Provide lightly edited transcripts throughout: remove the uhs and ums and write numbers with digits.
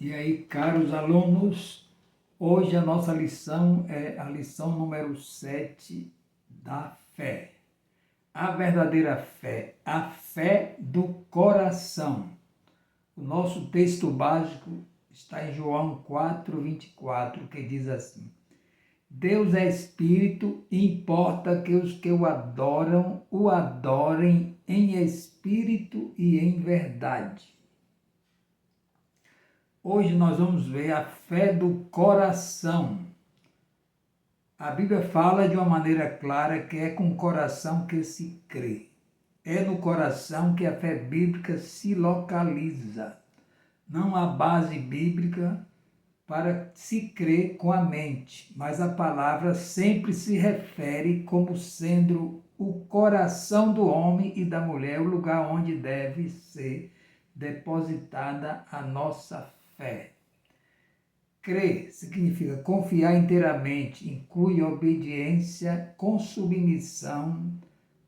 E aí, caros alunos, hoje a nossa lição é a lição número 7 da fé. A verdadeira fé, a fé do coração. O nosso texto básico está em João 4:24, que diz assim: Deus é espírito e importa que os que o adoram, o adorem em espírito e em verdade. Hoje nós vamos ver a fé do coração. A Bíblia fala de uma maneira clara que é com o coração que se crê. É no coração que a fé bíblica se localiza. Não há base bíblica para se crer com a mente, mas a palavra sempre se refere como sendo o coração do homem e da mulher, o lugar onde deve ser depositada a nossa fé. Crer significa confiar inteiramente, inclui obediência com submissão,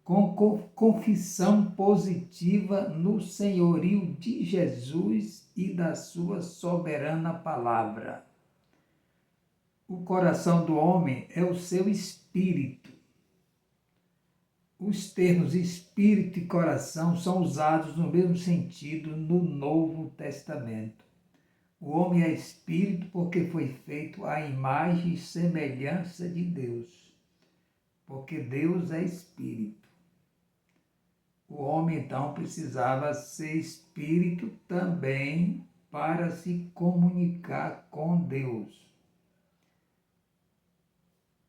com confissão positiva no senhorio de Jesus e da sua soberana palavra. O coração do homem é o seu espírito. Os termos espírito e coração são usados no mesmo sentido no Novo Testamento. O homem é espírito porque foi feito à imagem e semelhança de Deus, porque Deus é espírito. O homem, então, precisava ser espírito também para se comunicar com Deus.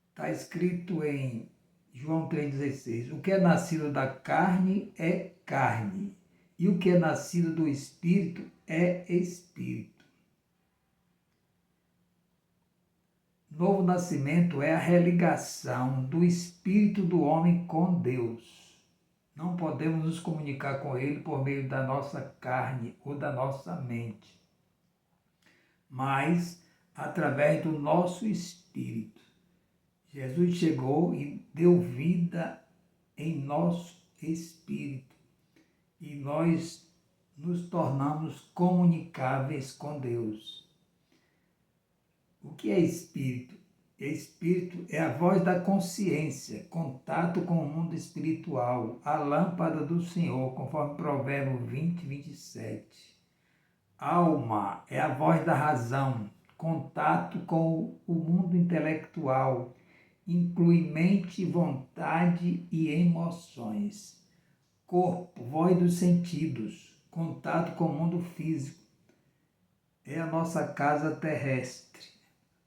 Está escrito em João 3,16: o que é nascido da carne é carne, e o que é nascido do espírito é espírito. Novo nascimento é a religação do espírito do homem com Deus. Não podemos nos comunicar com Ele por meio da nossa carne ou da nossa mente, mas através do nosso espírito. Jesus chegou e deu vida em nosso espírito e nós nos tornamos comunicáveis com Deus. O que é espírito? Espírito é a voz da consciência, contato com o mundo espiritual, a lâmpada do Senhor, conforme Provérbio 20:27. Alma é a voz da razão, contato com o mundo intelectual, inclui mente, vontade e emoções. Corpo, voz dos sentidos, contato com o mundo físico, é a nossa casa terrestre.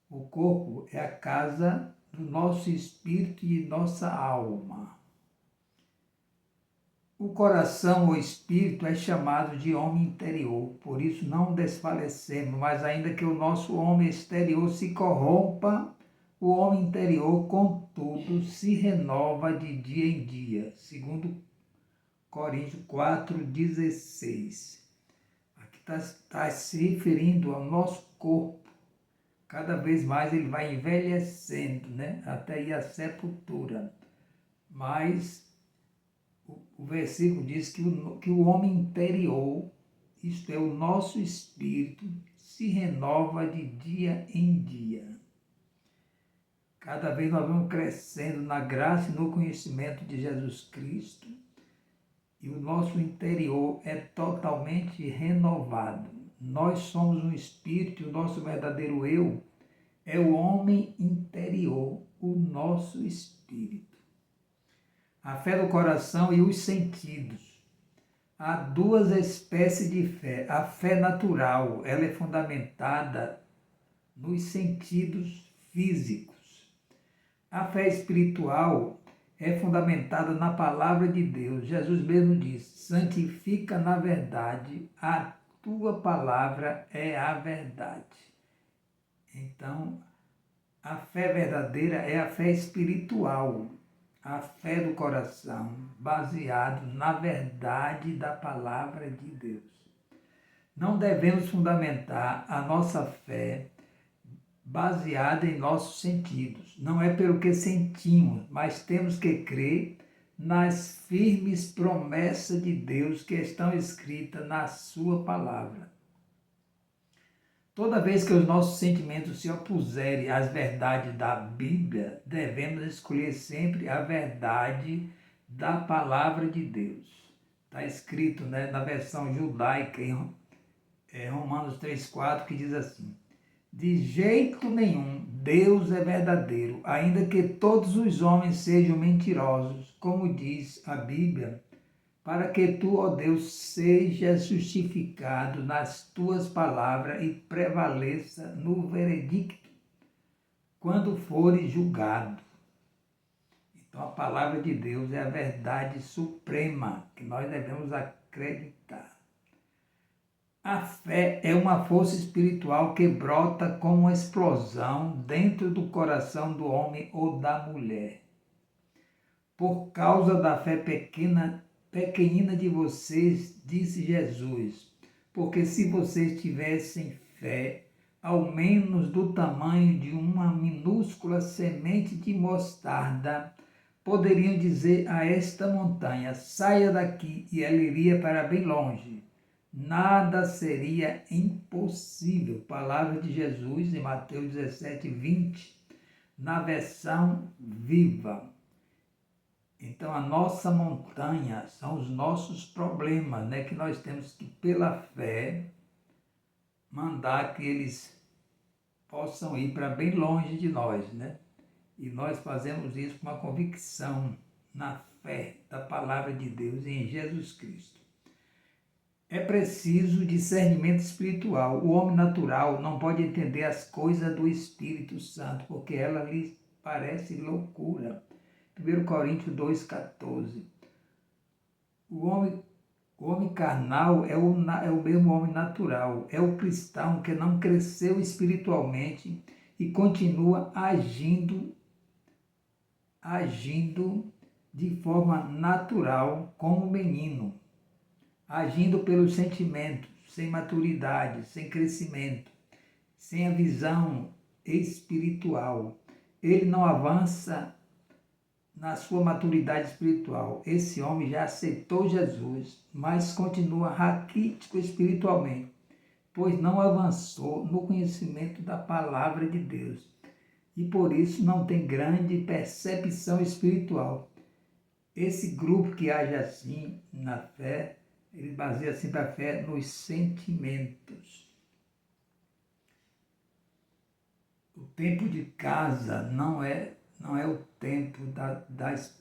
O corpo é a casa do nosso espírito e nossa alma. O coração ou espírito é chamado de homem interior, por isso não desfalecemos, mas ainda que o nosso homem exterior se corrompa, o homem interior, contudo, se renova de dia em dia, segundo Coríntios 4:16. Aqui está se referindo ao nosso corpo. Cada vez mais ele vai envelhecendo, até ir à sepultura. Mas o versículo diz que o homem interior, isto é, o nosso espírito, se renova de dia em dia. Cada vez nós vamos crescendo na graça e no conhecimento de Jesus Cristo e o nosso interior é totalmente renovado. Nós somos um espírito e o nosso verdadeiro eu é o homem interior, o nosso espírito. A fé do coração e os sentidos. Há duas espécies de fé. A fé natural, ela é fundamentada nos sentidos físicos. A fé espiritual é fundamentada na palavra de Deus. Jesus mesmo disse: santifica na verdade, a tua palavra é a verdade. Então, a fé verdadeira é a fé espiritual, a fé do coração, baseado na verdade da palavra de Deus. Não devemos fundamentar a nossa fé baseada em nossos sentidos. Não é pelo que sentimos, mas temos que crer nas firmes promessas de Deus que estão escritas na sua palavra. Toda vez que os nossos sentimentos se opuserem às verdades da Bíblia, devemos escolher sempre a verdade da palavra de Deus. Está escrito, né, na versão judaica, em Romanos 3,4, que diz assim: de jeito nenhum Deus é verdadeiro, ainda que todos os homens sejam mentirosos, como diz a Bíblia, para que tu, ó Deus, sejas justificado nas tuas palavras e prevaleça no veredicto, quando fores julgado. Então a palavra de Deus é a verdade suprema que nós devemos acreditar. A fé é uma força espiritual que brota como uma explosão dentro do coração do homem ou da mulher. Por causa da fé pequenina de vocês, disse Jesus, porque se vocês tivessem fé, ao menos do tamanho de uma minúscula semente de mostarda, poderiam dizer a esta montanha: saia daqui, e ela iria para bem longe. Nada seria impossível. Palavra de Jesus em Mateus 17:20, na versão viva. Então, a nossa montanha são os nossos problemas, né? Que nós temos que, pela fé, mandar que eles possam ir para bem longe de nós, né? E nós fazemos isso com uma convicção na fé da palavra de Deus em Jesus Cristo. É preciso discernimento espiritual. O homem natural não pode entender as coisas do Espírito Santo, porque ela lhe parece loucura. 1 Coríntios 2,14. O homem carnal é o mesmo homem natural, é o cristão que não cresceu espiritualmente e continua agindo de forma natural como menino, agindo pelos sentimentos, sem maturidade, sem crescimento, sem a visão espiritual. Ele não avança na sua maturidade espiritual. Esse homem já aceitou Jesus, mas continua raquítico espiritualmente, pois não avançou no conhecimento da palavra de Deus e por isso não tem grande percepção espiritual. Esse grupo que age assim na fé, ele baseia sempre a fé nos sentimentos. O tempo de casa não é o tempo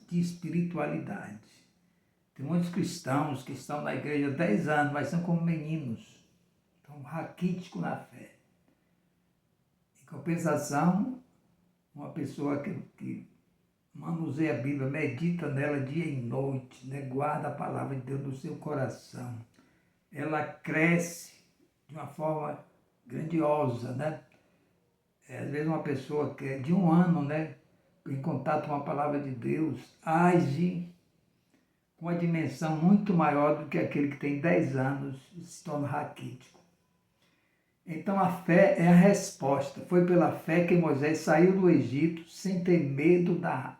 de espiritualidade. Tem muitos cristãos que estão na igreja há 10 anos, mas são como meninos, estão raquíticos na fé. Em compensação, uma pessoa que manuseia a Bíblia, medita nela dia e noite, né? Guarda a palavra de Deus no seu coração, ela cresce de uma forma grandiosa, né? Às vezes uma pessoa que é de 1 ano, né, em contato com a palavra de Deus, age com uma dimensão muito maior do que aquele que tem 10 anos e se torna raquítico. Então a fé é a resposta. Foi pela fé que Moisés saiu do Egito sem ter medo da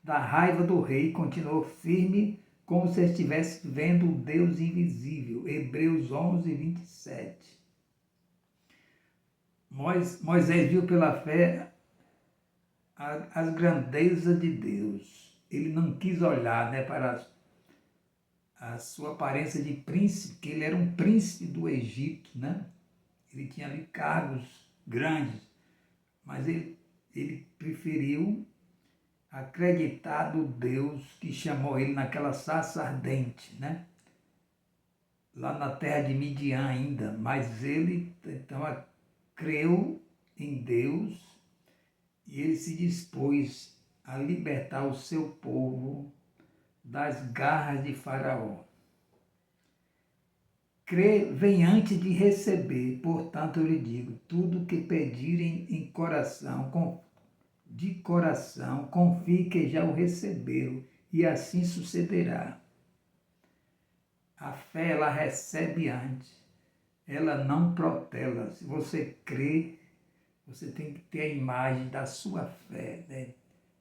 raiva do rei e continuou firme como se estivesse vendo o Deus invisível. Hebreus 11:27. Moisés viu pela fé as grandezas de Deus. Ele não quis olhar, né, para a sua aparência de príncipe, que ele era um príncipe do Egito, né? Ele tinha ali cargos grandes, mas ele preferiu acreditar no Deus que chamou ele naquela sarça ardente, né? Lá na terra de Midian ainda, mas ele então creu em Deus e ele se dispôs a libertar o seu povo das garras de Faraó. Crer vem antes de receber, portanto eu lhe digo, tudo que pedirem de coração, confie que já o receberam e assim sucederá. A fé, ela recebe antes, ela não protela. Se você crê, você tem que ter a imagem da sua fé, né?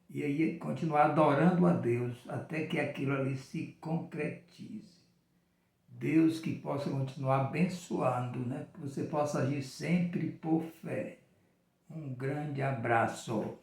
E aí continuar adorando a Deus até que aquilo ali se concretize. Deus que possa continuar abençoando, né? Que você possa agir sempre por fé. Um grande abraço.